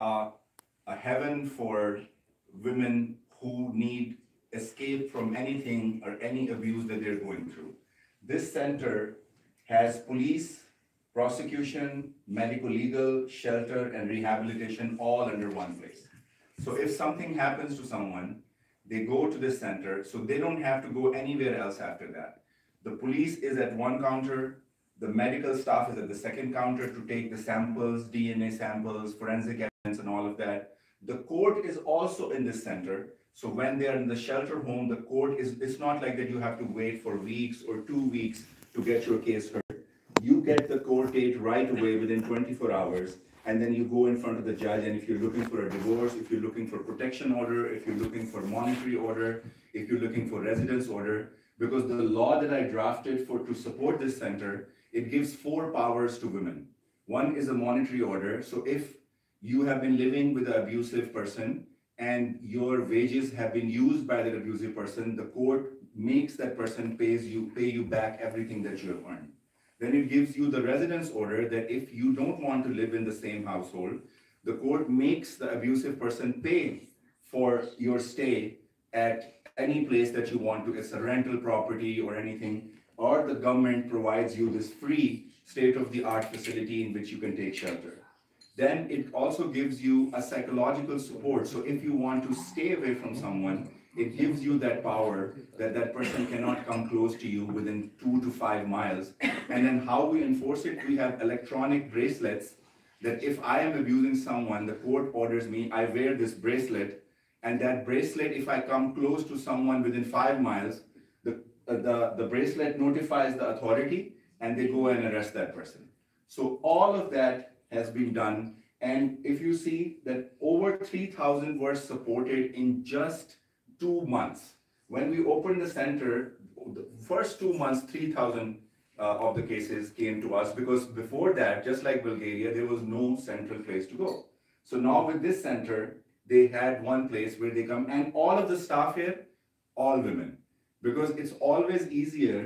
uh, a heaven for women who need escape from anything or any abuse that they're going through. This center has police, prosecution, medical legal, shelter, and rehabilitation all under one place. So if something happens to someone, they go to this center, so they don't have to go anywhere else after that. The police is at one counter, the medical staff is at the second counter to take the samples, DNA samples, forensic evidence, and all of that. The court is also in this center. So when they are in the shelter home, the court is, it's not like that you have to wait for weeks or 2 weeks to get your case heard. You get the court date right away within 24 hours, and then you go in front of the judge, and if you're looking for a divorce, if you're looking for protection order, if you're looking for monetary order, if you're looking for residence order, because the law that I drafted for to support this center, it gives 4 powers to women. One is a monetary order. So if you have been living with an abusive person and your wages have been used by that abusive person, the court makes that person pay you back everything that you have earned. Then it gives you the residence order that if you don't want to live in the same household, the court makes the abusive person pay for your stay at any place that you want to. It's a rental property or anything, or the government provides you this free state-of-the-art facility in which you can take shelter. Then it also gives you a psychological support. So if you want to stay away from someone, it gives you that power that that person cannot come close to you within 2 to 5 miles. And then how we enforce it, we have electronic bracelets that if I am abusing someone, the court orders me, I wear this bracelet, and that bracelet, if I come close to someone within 5 miles, the bracelet notifies the authority and they go and arrest that person. So all of that has been done. And if you see that over 3,000 were supported in just 2 months. When we opened the center, the first 2 months, 3,000 of the cases came to us, because before that, just like Bulgaria, there was no central place to go. So now with this center, they had one place where they come, and all of the staff here, all women. Because it's always easier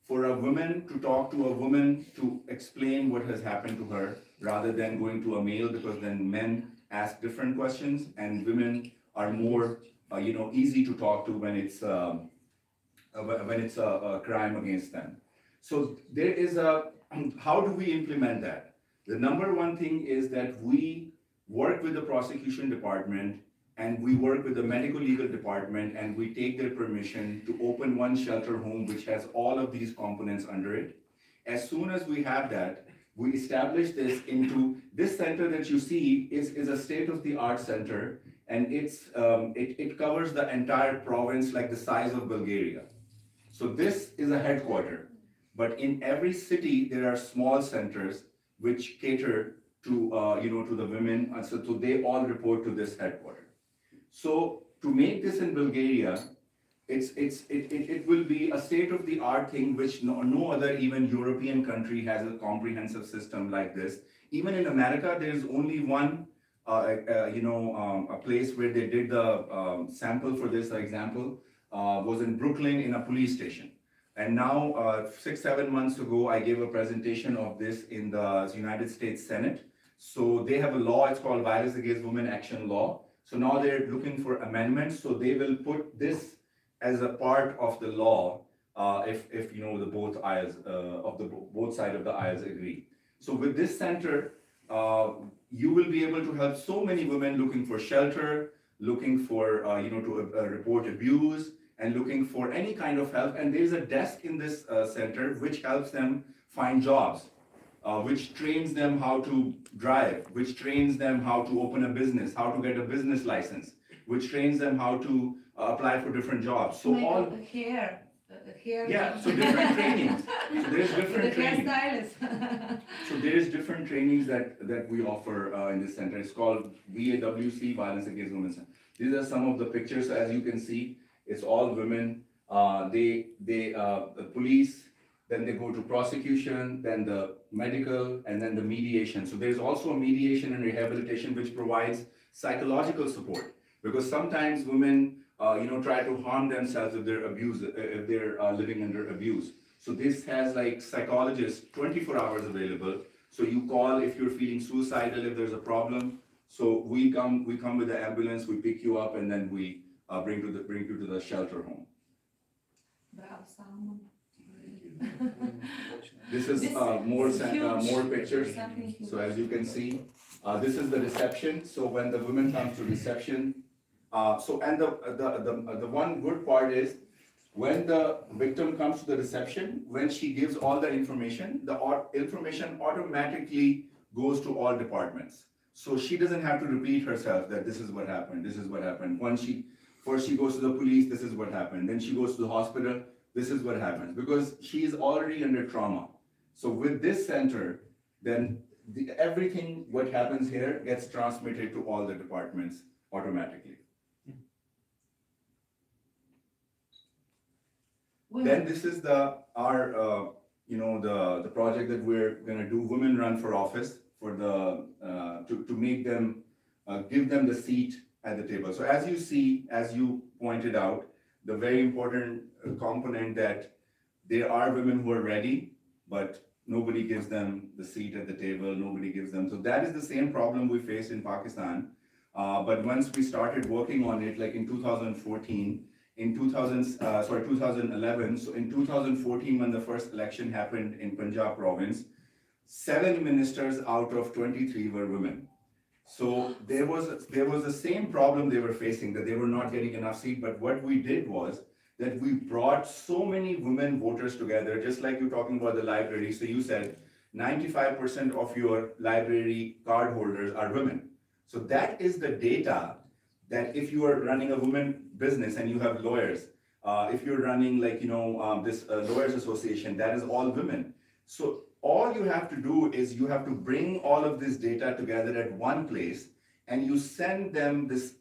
for a woman to talk to a woman to explain what has happened to her rather than going to a male, because then men ask different questions and women are more easy to talk to when it's a crime against them. So there is how do we implement that? The number one thing is that we work with the prosecution department and we work with the medical legal department, and we take their permission to open one shelter home which has all of these components under it. As soon as we have that, we establish this into this center that you see is a state-of-the-art center, and it covers the entire province like the size of Bulgaria. So this is a headquarter, but in every city there are small centers which cater to to the women, and so they all report to this headquarter. So to make this in Bulgaria, it will be a state-of-the-art thing which no other even European country has a comprehensive system like this. Even in America, there's only one a place where they did the sample for this example was in Brooklyn in a police station. And now 6-7 months ago, I gave a presentation of this in the United States Senate. So they have a law, it's called Violence Against Women Action Law. So now they're looking for amendments, so they will put this as a part of the law if the both aisles of the both sides of the aisles agree. So with this center, you will be able to help so many women looking for shelter, looking for to report abuse, and looking for any kind of help. And there's a desk in this center which helps them find jobs. Which trains them how to drive, which trains them how to open a business, how to get a business license, which trains them how to apply for different jobs. So all hair. Yeah, so different trainings. So there's different trainings. So there's different trainings that we offer in this center. It's called VAWC, Violence Against Women Center. These are some of the pictures. As you can see, it's all women. The police. Then they go to prosecution, then the medical, and then the mediation. So there's also a mediation and rehabilitation which provides psychological support, because sometimes women, try to harm themselves if they're living under abuse. So this has like psychologists 24 hours available. So you call if you're feeling suicidal, if there's a problem. So we come with the ambulance, we pick you up, and then we bring you to the shelter home. This is more pictures. So as you can see, this is the reception. So when the woman comes to reception, the one good part is when the victim comes to the reception, when she gives all the information automatically goes to all departments. So she doesn't have to repeat herself that this is what happened, this is what happened. First she goes to the police, this is what happened. Then she goes to the hospital, this is what happens, because she is already under trauma. So with this center, then everything what happens here gets transmitted to all the departments automatically. Then this is the project that we're gonna do, Women Run for Office, for the to make them give them the seat at the table. So as you see, as you pointed out, the very important component that there are women who are ready, but nobody gives them the seat at the table, nobody gives them. So that is the same problem we face in Pakistan. But once we started working on it, like in 2014, in 2011, so in 2014, when the first election happened in Punjab province, 7 ministers out of 23 were women. So there was the same problem they were facing, that they were not getting enough seat. But what we did was that we brought so many women voters together, just like you're talking about the library. So you said 95% of your library card holders are women. So that is the data that if you are running a women business and you have lawyers, if you're running this lawyers association, that is all women. So all you have to do is you have to bring all of this data together at one place, and you send them this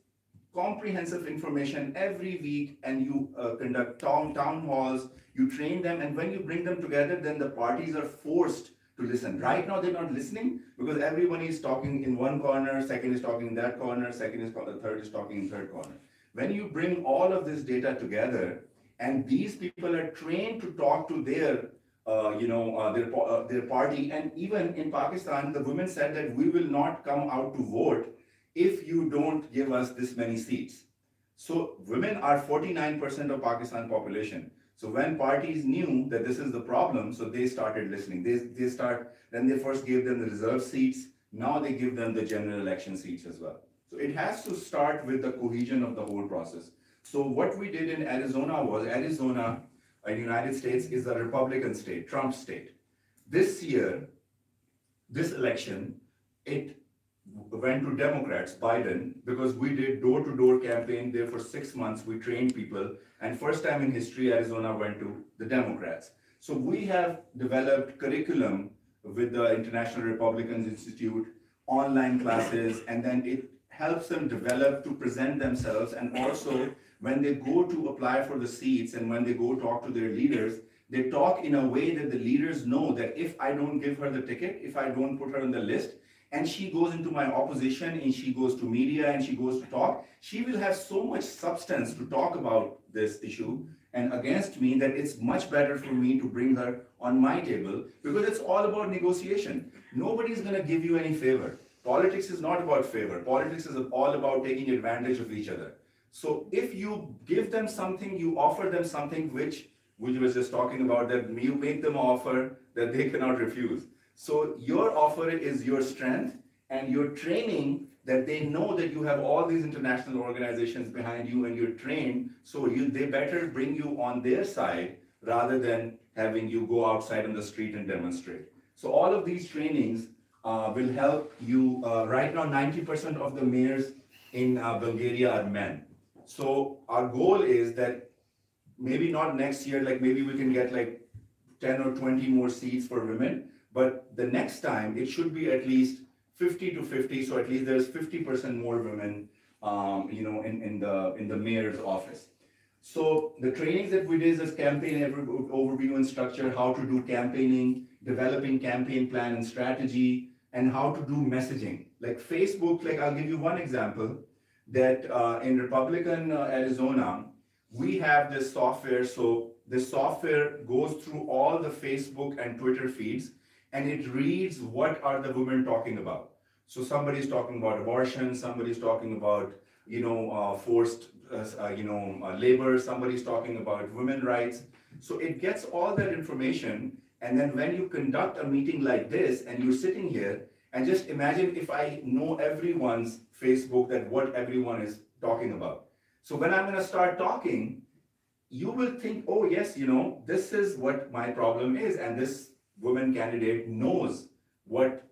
comprehensive information every week, and you conduct town halls, you train them, and when you bring them together, then the parties are forced to listen. Right now they're not listening because everyone is talking in one corner, second is talking in that corner, third is talking in third corner. When you bring all of this data together, and these people are trained to talk to their party, and even in Pakistan, the women said that we will not come out to vote if you don't give us this many seats. So women are 49% of Pakistan population. So when parties knew that this is the problem, so they started listening. Then they first gave them the reserve seats. Now they give them the general election seats as well. So it has to start with the cohesion of the whole process. So what we did in Arizona was, Arizona in the United States is a Republican state, Trump state. This year, this election, it went to Democrats, Biden, because we did door-to-door campaign there for 6 months. We trained people, and first time in history, Arizona went to the Democrats. So we have developed curriculum with the International Republicans Institute, online classes, and then it helps them develop to present themselves. And also, when they go to apply for the seats and when they go talk to their leaders, they talk in a way that the leaders know that if I don't give her the ticket, if I don't put her on the list, and she goes into my opposition and she goes to media and she goes to talk, she will have so much substance to talk about this issue and against me that it's much better for me to bring her on my table, because it's all about negotiation. Nobody's going to give you any favor. Politics is not about favor. Politics is all about taking advantage of each other. So if you give them something, you offer them something which we was just talking about, that you make them an offer that they cannot refuse. So your offer is your strength, and your training, that they know that you have all these international organizations behind you and you're trained, so they better bring you on their side rather than having you go outside on the street and demonstrate. So all of these trainings will help you. Right now, 90% of the mayors in Bulgaria are men. So our goal is that maybe not next year, like maybe we can get like 10 or 20 more seats for women, but the next time it should be at least 50 to 50. So at least there's 50% more women, in the mayor's office. So the trainings that we did is campaign overview and structure, how to do campaigning, developing campaign plan and strategy, and how to do messaging. Like Facebook, like I'll give you one example, that in Republican Arizona, we have this software. So this software goes through all the Facebook and Twitter feeds, and it reads what are the women talking about. So somebody's talking about abortion, somebody's talking about, forced, labor, somebody's talking about women rights. So it gets all that information, and then when you conduct a meeting like this, and you're sitting here, and just imagine if I know everyone's Facebook, that what everyone is talking about. So when I'm gonna start talking, you will think, oh yes, this is what my problem is, and this woman candidate knows what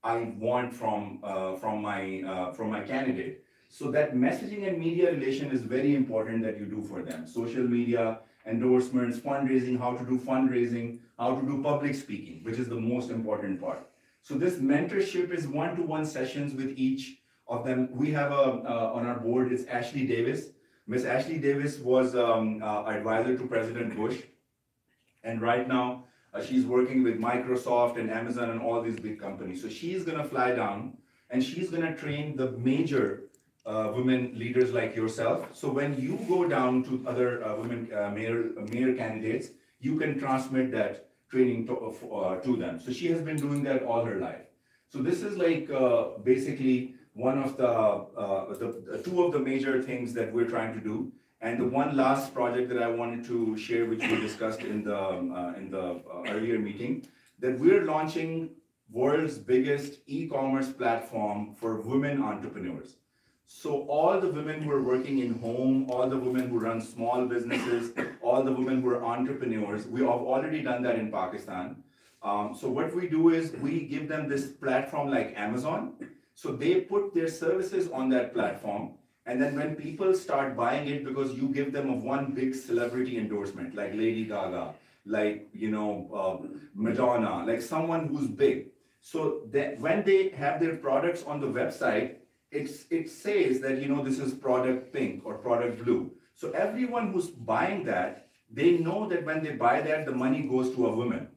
I want from my candidate. So that messaging and media relation is very important that you do for them. Social media, endorsements, fundraising, how to do fundraising, how to do public speaking, which is the most important part. So this mentorship is one-to-one sessions with each of them. We have on our board, it's Ashley Davis. Miss Ashley Davis was advisor to President Bush. And right now, she's working with Microsoft and Amazon and all these big companies. So she's gonna fly down and she's gonna train the major women leaders like yourself. So when you go down to other women mayor candidates, you can transmit that training to them. So she has been doing that all her life. So this is like basically one of the two of the major things that we're trying to do. And the one last project that I wanted to share, which we discussed in the earlier meeting, that we're launching world's biggest e-commerce platform for women entrepreneurs. So all the women who are working in home, all the women who run small businesses, all the women who are entrepreneurs, we have already done that in Pakistan. So what we do is we give them this platform like Amazon. So they put their services on that platform. And then when people start buying it, because you give them a one big celebrity endorsement, like Lady Gaga, like, Madonna, like someone who's big. So that when they have their products on the website, it says that, this is product pink or product blue. So everyone who's buying that, they know that when they buy that, the money goes to a woman.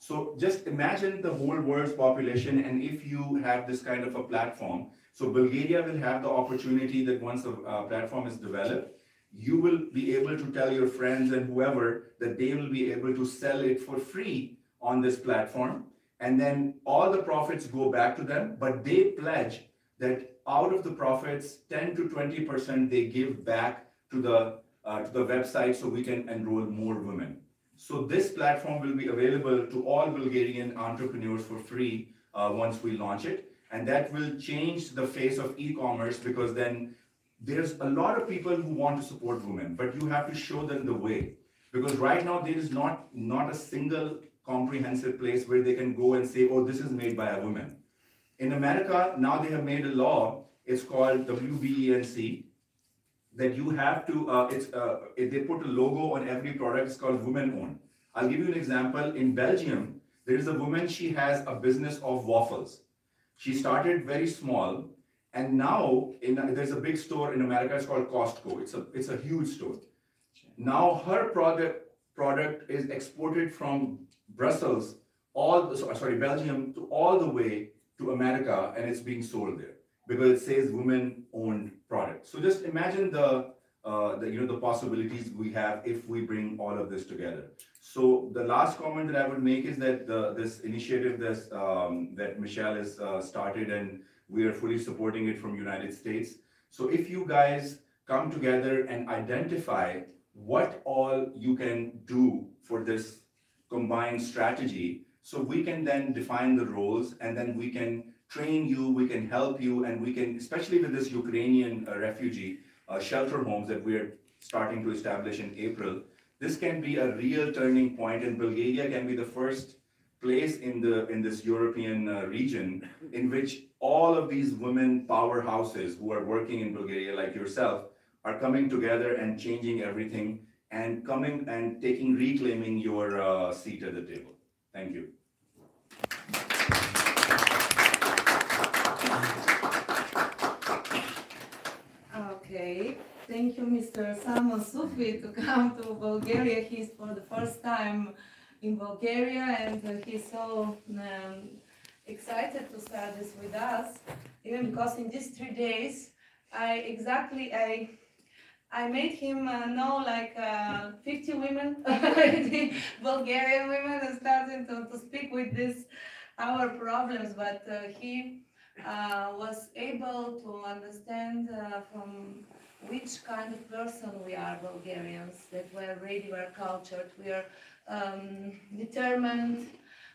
So just imagine the whole world's population, and if you have this kind of a platform, so Bulgaria will have the opportunity that once the platform is developed, you will be able to tell your friends and whoever that they will be able to sell it for free on this platform. And then all the profits go back to them, but they pledge that out of the profits, 10 to 20% they give back to the website so we can enroll more women. So this platform will be available to all Bulgarian entrepreneurs for free once we launch it. And that will change the face of e-commerce, because then there's a lot of people who want to support women, but you have to show them the way. Because right now there is not a single comprehensive place where they can go and say, oh, this is made by a woman. In America, now they have made a law, it's called WBENC, that you have to, they put a logo on every product, it's called women owned. I'll give you an example. In Belgium, there is a woman, she has a business of waffles. She started very small, and now there's a big store in America, it's called Costco. It's a huge store. Now her product is exported from Brussels, Belgium, to all the way to America, and it's being sold there because it says women-owned product. So just imagine the possibilities we have if we bring all of this together. So the last comment that I would make is that this initiative that Michelle has started, and we are fully supporting it from United States. So if you guys come together and identify what all you can do for this combined strategy, so we can then define the roles, and then we can train you, we can help you, and we can, especially with this Ukrainian refugee shelter homes that we're starting to establish in April, this can be a real turning point, and Bulgaria can be the first place in this European region in which all of these women powerhouses who are working in Bulgaria, like yourself, are coming together and changing everything and coming and reclaiming your seat at the table. Thank you. Okay, thank you, Mr. Salman Sufi, to come to Bulgaria. He's for the first time in Bulgaria, and he's so excited to start this with us, even because in these 3 days, I made him know like 50 women, Bulgarian women, and starting to speak with our problems, but he was able to understand from which kind of person we are Bulgarians, that we're ready, we're cultured, we are determined,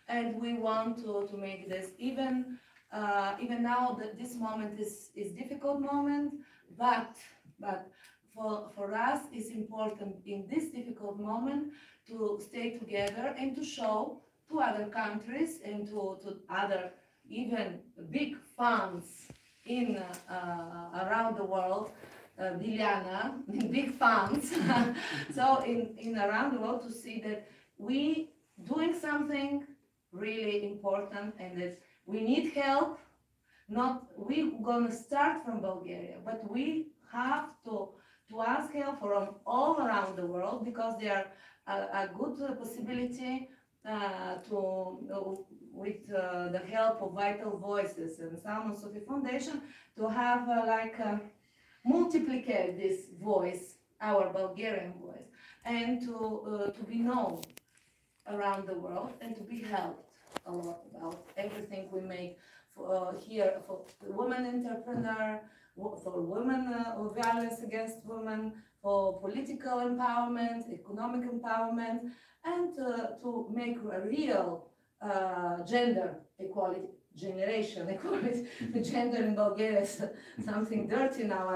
and we want to make this. Even now, that this moment is difficult moment, but for us, it's important in this difficult moment to stay together and to show to other countries and to other even big funds in around the world, Biljana, big funds. So in around the world to see that we doing something really important and that we need help. Not we gonna start from Bulgaria, but we have to ask help from all around the world because they are a good possibility with the help of Vital Voices and Amatar Foundation to have multiplicate this voice, our Bulgarian voice, and to be known around the world and to be helped a lot about everything we make here for women entrepreneur, for women violence against women, for political empowerment, economic empowerment, and to make a real gender equality, generation equality. The gender in Bulgaria is something dirty now.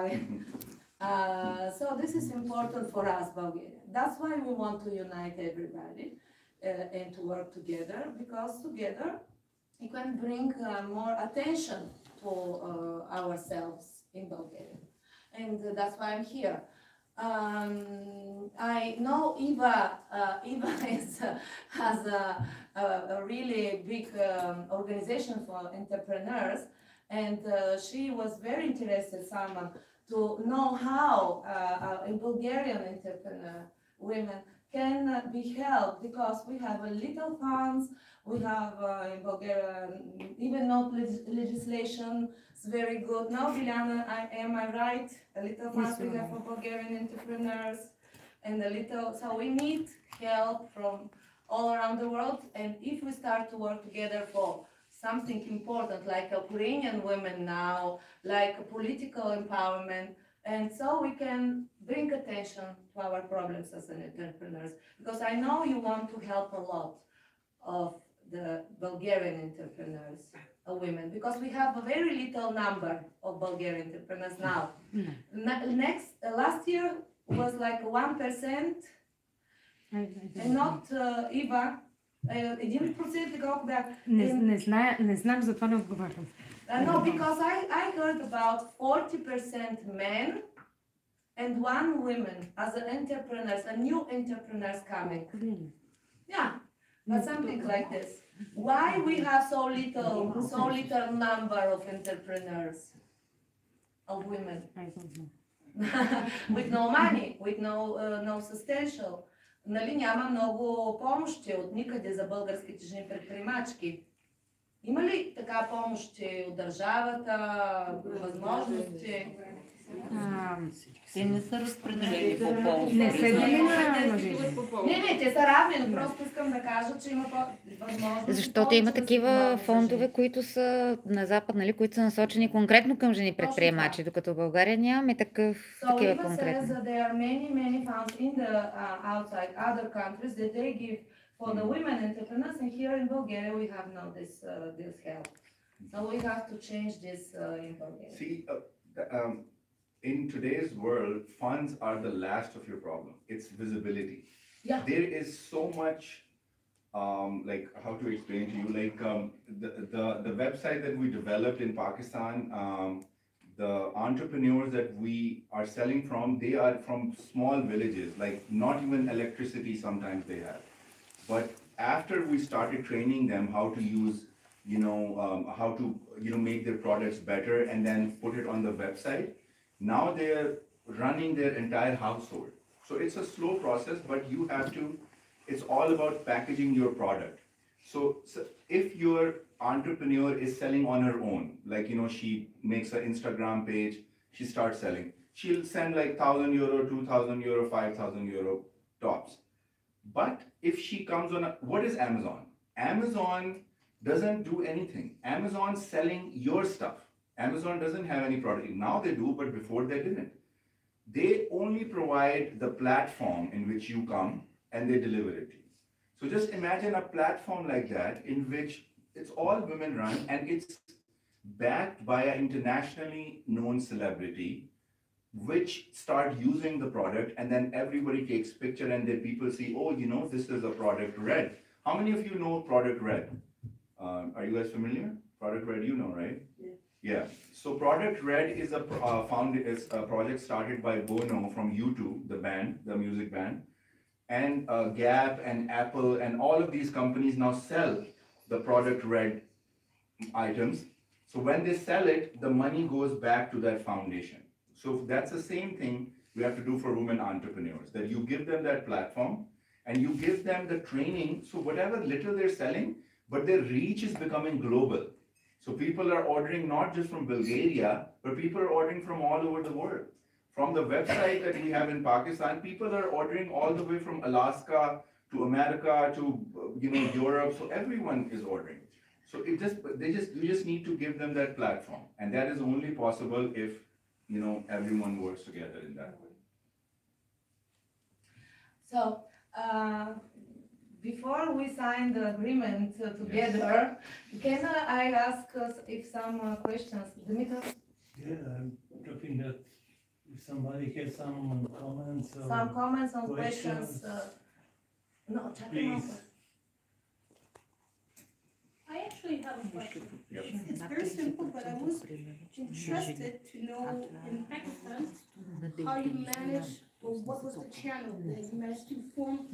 So this is important for us, Bulgaria. That's why we want to unite everybody and to work together, because together we can bring more attention to ourselves in Bulgaria. And that's why I'm here. I know Eva has a really big organization for entrepreneurs, and she was very interested, someone, to know how in Bulgarian entrepreneur women can be helped, because we have a little funds, we have in Bulgaria even not legislation. It's very good. Now, Biljana, am I right? A little funds we have for Bulgarian entrepreneurs, and a little. So we need help from all around the world. And if we start to work together for something important, like Ukrainian women now, like political empowerment, and so we can bring attention to our problems as an entrepreneurs. Because I know you want to help a lot of the Bulgarian entrepreneurs, women, because we have a very little number of Bulgarian entrepreneurs now. Last year was like 1%, and not Eva. 1% колко бяха? Не знам, затова не отговарям. No, because I heard about 40% men and 1 woman as an entrepreneurs, a new entrepreneurs coming. Yeah, but something like this. Why we have so little number of entrepreneurs, of women? With no money, with no substantial. Нали, няма много помощи от никъде за българските жени предприемачки. Има ли така помощи от държавата, възможности? Те не са разпределени по пол. Не се дели на мъже. Не, те са равни, но просто искам да кажа, че има възможности. Защото има такива фондове, които са на Запад, нали, които са насочени конкретно към жени предприемачи, докато в България нямаме такива конкретни. So there are many funds in the outside other countries that they give for the women entrepreneurs, and here in Bulgaria we have now this help. So we have to change this in Bulgaria. See, in today's world, funds are the last of your problem. It's visibility. Yeah. There is so much, like, how to explain to you, like, the website that we developed in Pakistan, the entrepreneurs that we are selling from, they are from small villages, like not even electricity sometimes they have. But after we started training them how to use, how to, make their products better and then put it on the website, now they're running their entire household. So it's a slow process, but you have to, it's all about packaging your product. So if your entrepreneur is selling on her own, like, she makes an Instagram page, she starts selling, she'll send like €1,000, €2,000, €5,000 tops. But if she comes on, what is Amazon? Amazon doesn't do anything. Amazon's selling your stuff. Amazon doesn't have any product. Now they do, but before they didn't. They only provide the platform in which you come and they deliver it to you. So just imagine a platform like that in which it's all women run and it's backed by an internationally known celebrity which start using the product, and then everybody takes picture and then people see, oh, this is a product red. How many of you know product red? Are you guys familiar? Product red, right? Yeah. So Product Red is a project started by Bono from U2, the band, the music band, and Gap and Apple and all of these companies now sell the Product Red items. So when they sell it, the money goes back to that foundation. So that's the same thing we have to do for women entrepreneurs, that you give them that platform and you give them the training. So whatever little they're selling, but their reach is becoming global. So people are ordering not just from Bulgaria, but people are ordering from all over the world. From the website that we have in Pakistan, people are ordering all the way from Alaska to America to Europe. So everyone is ordering. So you just need to give them that platform, and that is only possible if everyone works together in that way. So, before we sign the agreement together, can I ask if some questions? Dimitar? Yeah, I'm talking that if somebody has some comments or Some comments on questions? No, check them out. please. I actually have a question. Yep. It's very simple, but I was interested to know in Pakistan how you managed, or what was the channel that you managed to form